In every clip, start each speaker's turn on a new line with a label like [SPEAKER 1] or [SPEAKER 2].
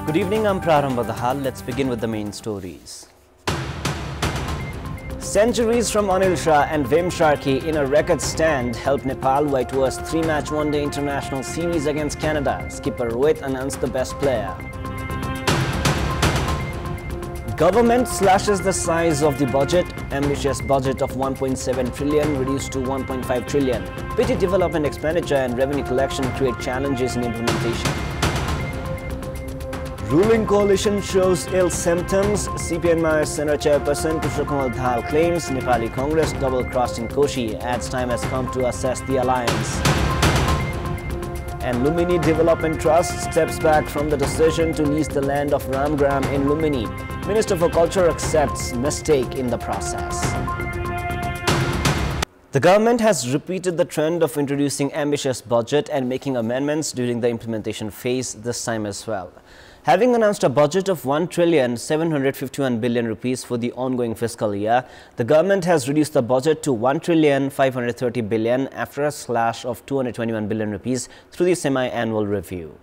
[SPEAKER 1] Good evening, I'm Prarambha Dahal. Let's begin with the main stories. Centuries from Anil Shah and Vim Sharkey in a record stand helped Nepal whitewash 3-match one-day international series against Canada. Skipper Rohit announced the best player. Government slashes the size of the budget. Ambitious budget of 1.7 trillion reduced to 1.5 trillion. Petty development expenditure and revenue collection create challenges in implementation. Ruling coalition shows ill symptoms. CPNMI Center Chairperson Pushpakumar Dhal claims Nepali Congress double-crossed in Koshi, adds time has come to assess the alliance. And Lumini Development Trust steps back from the decision to lease the land of Ramgram in Lumini. Minister for Culture accepts mistake in the process. The government has repeated the trend of introducing ambitious budget and making amendments during the implementation phase this time as well. Having announced a budget of 1,751 billion rupees for the ongoing fiscal year, the government has reduced the budget to 1,530 billion after a slash of 221 billion rupees through the semi-annual review.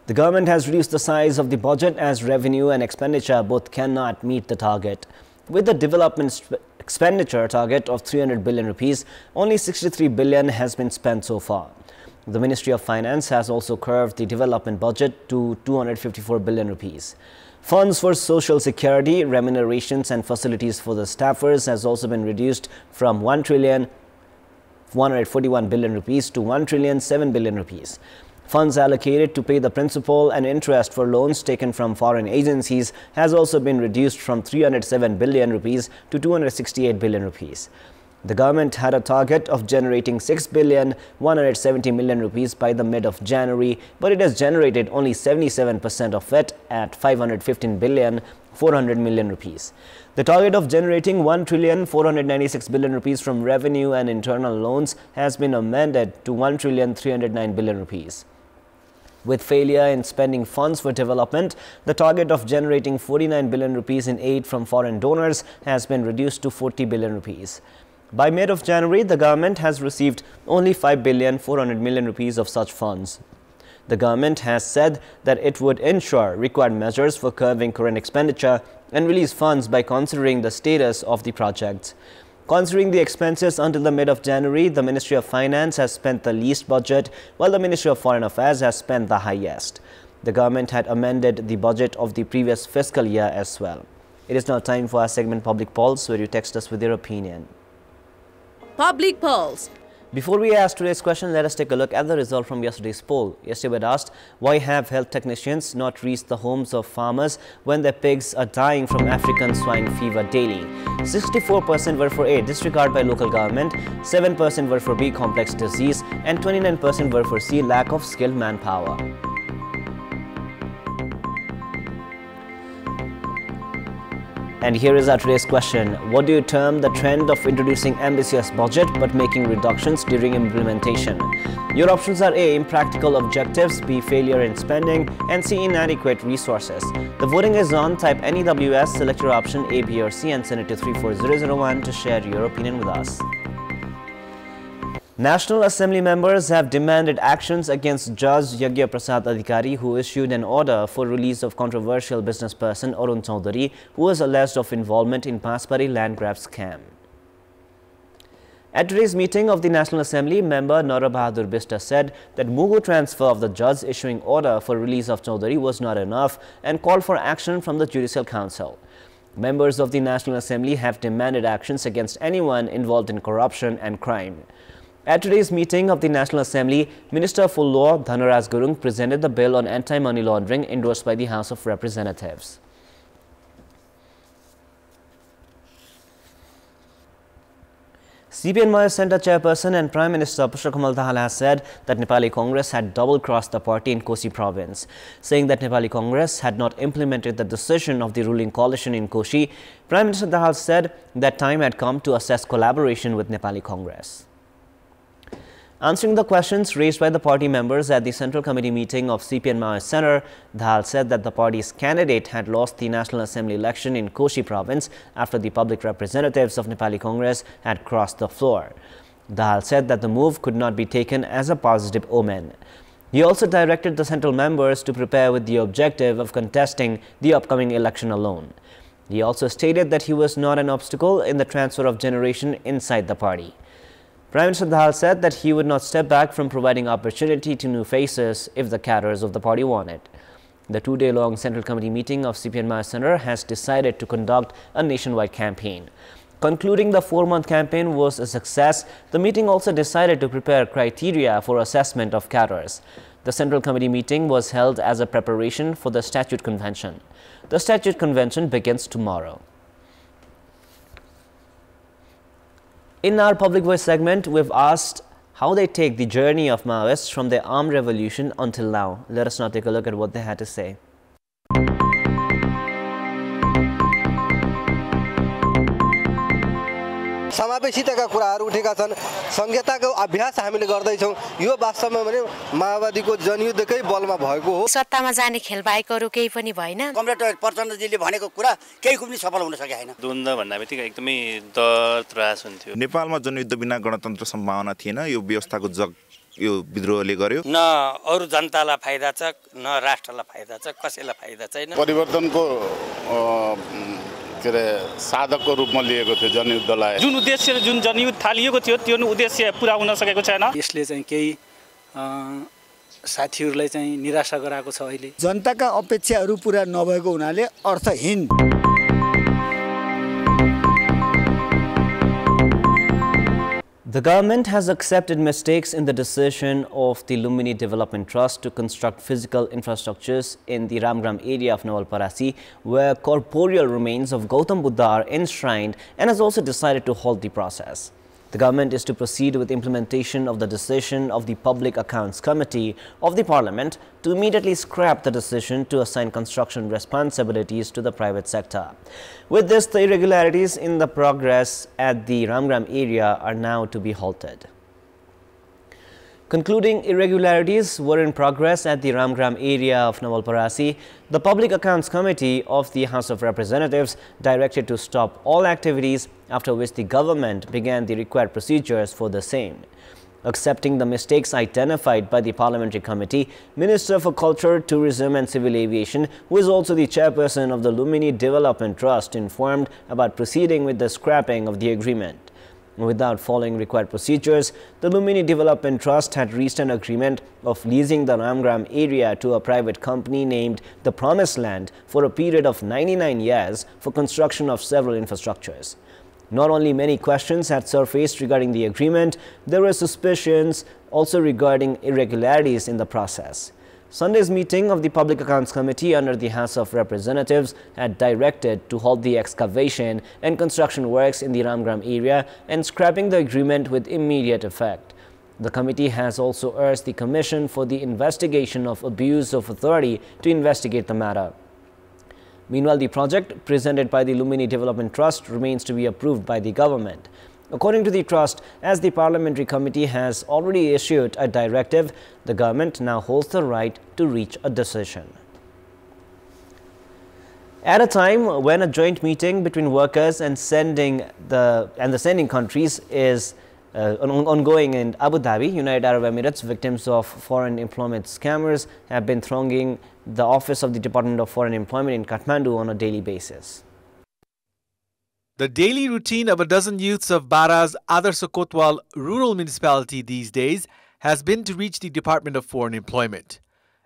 [SPEAKER 1] The government has reduced the size of the budget as revenue and expenditure both cannot meet the target. With the development expenditure target of 300 billion rupees, only 63 billion has been spent so far. The Ministry of Finance has also curved the development budget to 254 billion rupees. Funds for social security, remunerations and facilities for the staffers has also been reduced from 1,141 billion rupees to 1,007 billion rupees. Funds allocated to pay the principal and interest for loans taken from foreign agencies has also been reduced from 307 billion rupees to 268 billion rupees. The government had a target of generating 6,170 million rupees by the mid of January, but it has generated only 77% of it at 515 billion 400 million rupees. The target of generating 1,496 billion rupees from revenue and internal loans has been amended to 1,309 billion rupees. With failure in spending funds for development, the target of generating 49 billion rupees in aid from foreign donors has been reduced to 40 billion rupees. By mid of January, the government has received only 5,400 million rupees of such funds. The government has said that it would ensure required measures for curbing current expenditure and release funds by considering the status of the projects. Considering the expenses until the mid of January, the Ministry of Finance has spent the least budget, while the Ministry of Foreign Affairs has spent the highest. The government had amended the budget of the previous fiscal year as well. It is now time for our segment Public Polls, where you text us with your opinion.
[SPEAKER 2] Public polls.
[SPEAKER 1] Before we ask today's question, let us take a look at the result from yesterday's poll. Yesterday we had asked, why have health technicians not reached the homes of farmers when their pigs are dying from African swine fever daily? 64% were for A, disregard by local government, 7% were for B, complex disease, and 29% were for C, lack of skilled manpower. And here is our today's question. What do you term the trend of introducing ambitious budget but making reductions during implementation? Your options are A, impractical objectives, B, failure in spending, and C, inadequate resources. The voting is on. Type NEWS, select your option A, B or C and send it to 34001 to share your opinion with us. National Assembly members have demanded actions against Judge Yagya Prasad Adhikari, who issued an order for release of controversial businessperson Arun Chaudhary, who was alleged of involvement in Paspari land grab scam. At today's meeting of the National Assembly, member Naura Bahadur Bista said that Mugu transfer of the judge issuing order for release of Chaudhary was not enough and called for action from the Judicial Council. Members of the National Assembly have demanded actions against anyone involved in corruption and crime. At today's meeting of the National Assembly, Minister for Law Dhanaraj Gurung presented the bill on anti-money laundering endorsed by the House of Representatives. CPNMI Center Chairperson and Prime Minister Pushpakumar Dhal has said that Nepali Congress had double-crossed the party in Koshi province. Saying that Nepali Congress had not implemented the decision of the ruling coalition in Koshi, Prime Minister Dhal said that time had come to assess collaboration with Nepali Congress. Answering the questions raised by the party members at the Central Committee meeting of CPNMI Center, Dhal said that the party's candidate had lost the National Assembly election in Koshi province after the public representatives of Nepali Congress had crossed the floor. Dhal said that the move could not be taken as a positive omen. He also directed the central members to prepare with the objective of contesting the upcoming election alone. He also stated that he was not an obstacle in the transfer of generation inside the party. Prime Minister Dahal said that he would not step back from providing opportunity to new faces if the cadres of the party want it. The two-day-long Central Committee meeting of CPN Maha Center has decided to conduct a nationwide campaign. Concluding the 4-month campaign was a success, the meeting also decided to prepare criteria for assessment of cadres. The Central Committee meeting was held as a preparation for the Statute Convention. The Statute Convention begins tomorrow. In our Public Voice segment, we've asked how they take the journey of Maoists from their armed revolution until now. Let us now take a look at what they had to say.
[SPEAKER 3] समावेशिताका कुराहरू उठेका छन् संहिताको अभ्यास हामीले गर्दै छौं यो वास्तवमा भने माओवादीको जनयुद्धकै बलमा भएको हो
[SPEAKER 4] सत्तामा जाने खेलबाहेकहरु केही पनि भएन
[SPEAKER 5] कमरेड प्रचण्डजीले भनेको कुरा केही पनि सफल हुन सके हैन
[SPEAKER 6] द्वन्द्व भन्दाबित्तिकै एकदमै डर त्रास हुन्थ्यो
[SPEAKER 7] नेपालमा जनयुद्ध बिना गणतन्त्र सम्भावना थिएन यो व्यवस्थाको जग यो विद्रोहले गर्यो
[SPEAKER 5] न अरु जनतालाई फाइदा छ न राष्ट्रलाई फाइदा छ कसैलाई फाइदा छैन
[SPEAKER 8] परिवर्तनको साधकको रूपमा लिएको थियो जनयुद्धलाई
[SPEAKER 9] जुन उद्देश्य जुन जनयुद्ध थालिएको थियो त्यो उद्देश्य पूरा हुन सकेको छैन
[SPEAKER 10] यसले चाहिँ केही साथीहरुलाई चाहिँ निराशा गराएको छ अहिले
[SPEAKER 11] जनताका अपेक्षाहरु पूरा नभएको हुनाले अर्थहीन
[SPEAKER 1] The government has accepted mistakes in the decision of the Lumbini Development Trust to construct physical infrastructures in the Ramgram area of Nawalparasi, where corporeal remains of Gautam Buddha are enshrined, and has also decided to halt the process. The government is to proceed with implementation of the decision of the Public Accounts Committee of the Parliament to immediately scrap the decision to assign construction responsibilities to the private sector. With this, the irregularities in the progress at the Ramgram area are now to be halted. Concluding irregularities were in progress at the Ramgram area of Nawalparasi, the Public Accounts Committee of the House of Representatives directed to stop all activities, after which the government began the required procedures for the same. Accepting the mistakes identified by the Parliamentary Committee, Minister for Culture, Tourism and Civil Aviation, who is also the chairperson of the Lumbini Development Trust, informed about proceeding with the scrapping of the agreement. Without following required procedures, the Lumbini Development Trust had reached an agreement of leasing the Ramgram area to a private company named The Promised Land for a period of 99 years for construction of several infrastructures. Not only many questions had surfaced regarding the agreement, there were suspicions also regarding irregularities in the process. Sunday's meeting of the Public Accounts Committee under the House of Representatives had directed to halt the excavation and construction works in the Ramgram area and scrapping the agreement with immediate effect. The committee has also urged the Commission for the Investigation of Abuse of Authority to investigate the matter. Meanwhile, the project presented by the Lumbini Development Trust remains to be approved by the government. According to the trust, as the Parliamentary Committee has already issued a directive, the government now holds the right to reach a decision. At a time when a joint meeting between workers and the sending countries is ongoing in Abu Dhabi, United Arab Emirates, victims of foreign employment scammers have been thronging the office of the Department of Foreign Employment in Kathmandu on a daily basis.
[SPEAKER 12] The daily routine of a dozen youths of Bara's Adarsa Kotwal rural municipality these days has been to reach the Department of Foreign Employment.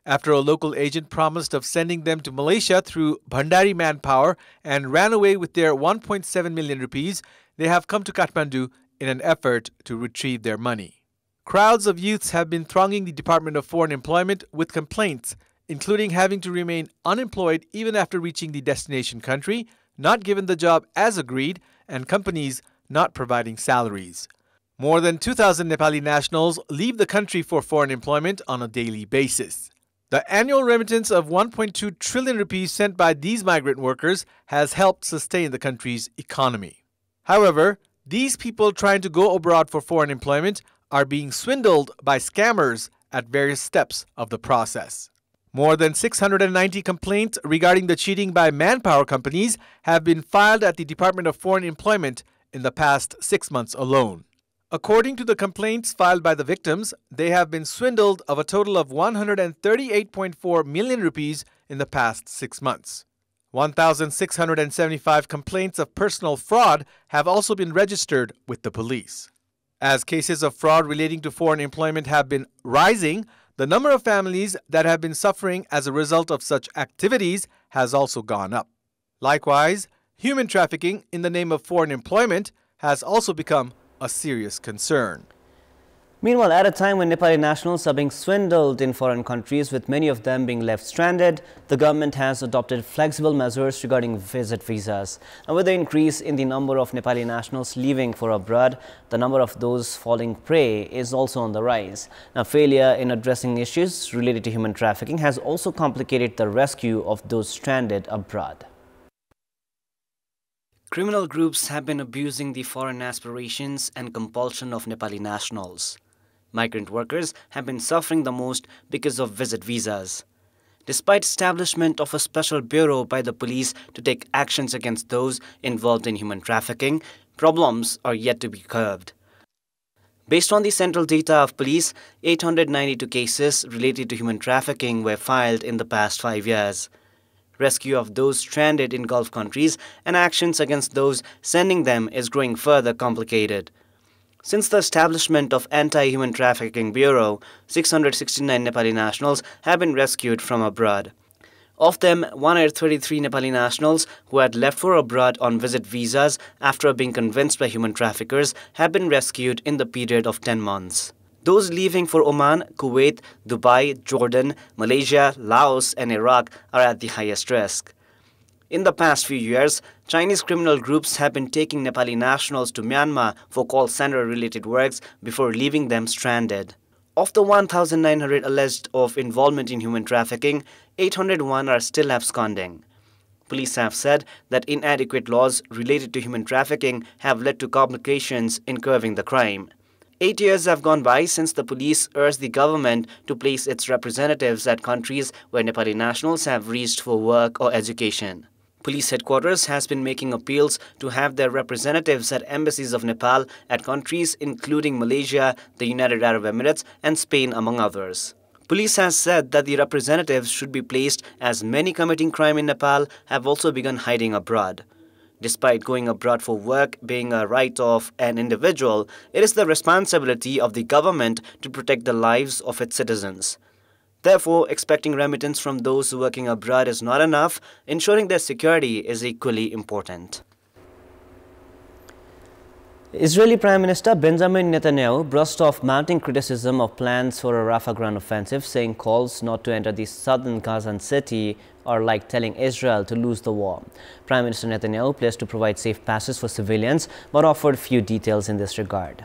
[SPEAKER 12] After a local agent promised of sending them to Malaysia through Bhandari manpower and ran away with their 1.7 million rupees, they have come to Kathmandu in an effort to retrieve their money. Crowds of youths have been thronging the Department of Foreign Employment with complaints, including having to remain unemployed even after reaching the destination country, not given the job as agreed, and companies not providing salaries. More than 2,000 Nepali nationals leave the country for foreign employment on a daily basis. The annual remittance of 1.2 trillion rupees sent by these migrant workers has helped sustain the country's economy. However, these people trying to go abroad for foreign employment are being swindled by scammers at various steps of the process. More than 690 complaints regarding the cheating by manpower companies have been filed at the Department of Foreign Employment in the past 6 months alone. According to the complaints filed by the victims, they have been swindled of a total of 138.4 million rupees in the past 6 months. 1,675 complaints of personal fraud have also been registered with the police. As cases of fraud relating to foreign employment have been rising, the number of families that have been suffering as a result of such activities has also gone up. Likewise, human trafficking in the name of foreign employment has also become a serious concern.
[SPEAKER 1] Meanwhile, at a time when Nepali nationals are being swindled in foreign countries, with many of them being left stranded, the government has adopted flexible measures regarding visit visas. And with the increase in the number of Nepali nationals leaving for abroad, the number of those falling prey is also on the rise. Now, failure in addressing issues related to human trafficking has also complicated the rescue of those stranded abroad. Criminal groups have been abusing the foreign aspirations and compulsion of Nepali nationals. Migrant workers have been suffering the most because of visit visas. Despite establishment of a special bureau by the police to take actions against those involved in human trafficking, problems are yet to be curbed. Based on the central data of police, 892 cases related to human trafficking were filed in the past 5 years. Rescue of those stranded in Gulf countries and actions against those sending them is growing further complicated. Since the establishment of Anti-Human Trafficking Bureau, 669 Nepali nationals have been rescued from abroad. Of them, 133 Nepali nationals who had left for abroad on visit visas after being convinced by human traffickers have been rescued in the period of 10 months. Those leaving for Oman, Kuwait, Dubai, Jordan, Malaysia, Laos and Iraq are at the highest risk. In the past few years, Chinese criminal groups have been taking Nepali nationals to Myanmar for call center-related works before leaving them stranded. Of the 1,900 alleged of involvement in human trafficking, 801 are still absconding. Police have said that inadequate laws related to human trafficking have led to complications in curbing the crime. 8 years have gone by since the police urged the government to place its representatives at countries where Nepali nationals have reached for work or education. Police headquarters has been making appeals to have their representatives at embassies of Nepal at countries including Malaysia, the United Arab Emirates and Spain among others. Police has said that the representatives should be placed as many committing crime in Nepal have also begun hiding abroad. Despite going abroad for work being a right of an individual, it is the responsibility of the government to protect the lives of its citizens. Therefore, expecting remittance from those working abroad is not enough. Ensuring their security is equally important. Israeli Prime Minister Benjamin Netanyahu brushed off mounting criticism of plans for a Rafah ground offensive, saying calls not to enter the southern Gazan city are like telling Israel to lose the war. Prime Minister Netanyahu pledged to provide safe passes for civilians, but offered few details in this regard.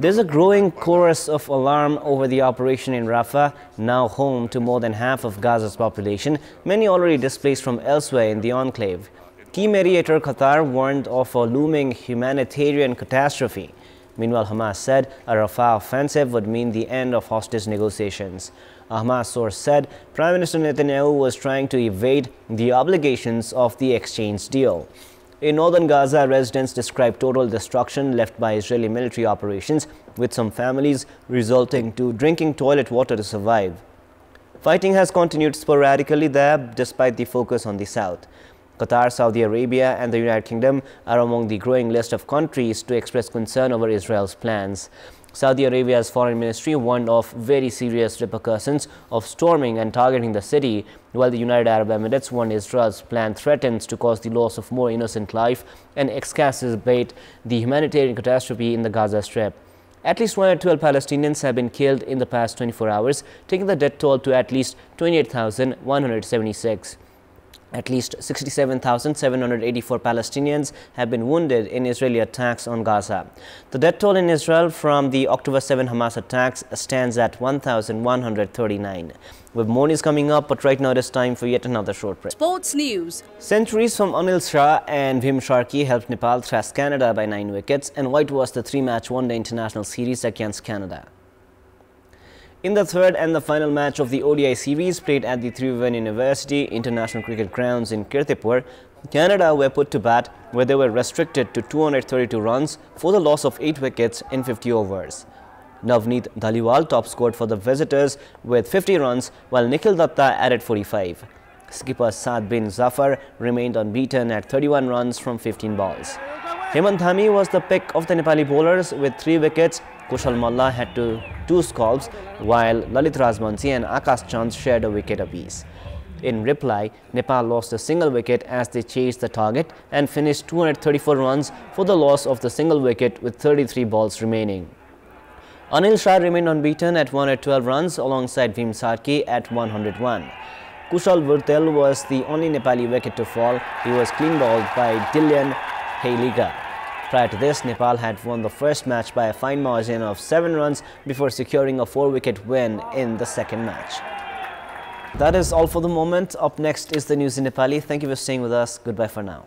[SPEAKER 1] There's a growing chorus of alarm over the operation in Rafah, now home to more than half of Gaza's population, many already displaced from elsewhere in the enclave. Key mediator Qatar warned of a looming humanitarian catastrophe. Meanwhile, Hamas said a Rafah offensive would mean the end of hostage negotiations. A Hamas source said Prime Minister Netanyahu was trying to evade the obligations of the exchange deal. In northern Gaza, residents described total destruction left by Israeli military operations, with some families resorting to drinking toilet water to survive. Fighting has continued sporadically there despite the focus on the south. Qatar, Saudi Arabia and the United Kingdom are among the growing list of countries to express concern over Israel's plans. Saudi Arabia's foreign ministry warned of very serious repercussions of storming and targeting the city, while the United Arab Emirates warned Israel's plan threatens to cause the loss of more innocent life and exacerbate the humanitarian catastrophe in the Gaza Strip. At least 112 Palestinians have been killed in the past 24 hours, taking the death toll to at least 28,176. At least 67,784 Palestinians have been wounded in Israeli attacks on Gaza. The death toll in Israel from the October 7 Hamas attacks stands at 1,139. With more news coming up, but right now it is time for yet another short break.
[SPEAKER 2] Sports news.
[SPEAKER 1] Centuries from Anil Shah and Bhim Sharkey helped Nepal thrash Canada by 9 wickets and whitewash the 3-match one-day international series against Canada. In the third and the final match of the ODI series played at the Trivandrum University International Cricket Grounds in Kantipur, Canada were put to bat where they were restricted to 232 runs for the loss of 8 wickets in 50 overs. Navneet Dhaliwal top scored for the visitors with 50 runs while Nikhil Datta added 45. Skipper Saad bin Zafar remained unbeaten at 31 runs from 15 balls. Hemant Dhami was the pick of the Nepali bowlers with 3 wickets. Kushal Malla had 2 scalps while Lalit Rajbansi and Akash Chand shared a wicket apiece. In reply, Nepal lost a single wicket as they chased the target and finished 234 runs for the loss of the single wicket with 33 balls remaining. Anil Shah remained unbeaten at 112 runs alongside Bhim Sarki at 101. Kushal Vurtel was the only Nepali wicket to fall. He was clean bowled by Dillian Heiliga. Prior to this, Nepal had won the first match by a fine margin of 7 runs before securing a 4-wicket win in the second match. That is all for the moment. Up next is the news in Nepali. Thank you for staying with us. Goodbye for now.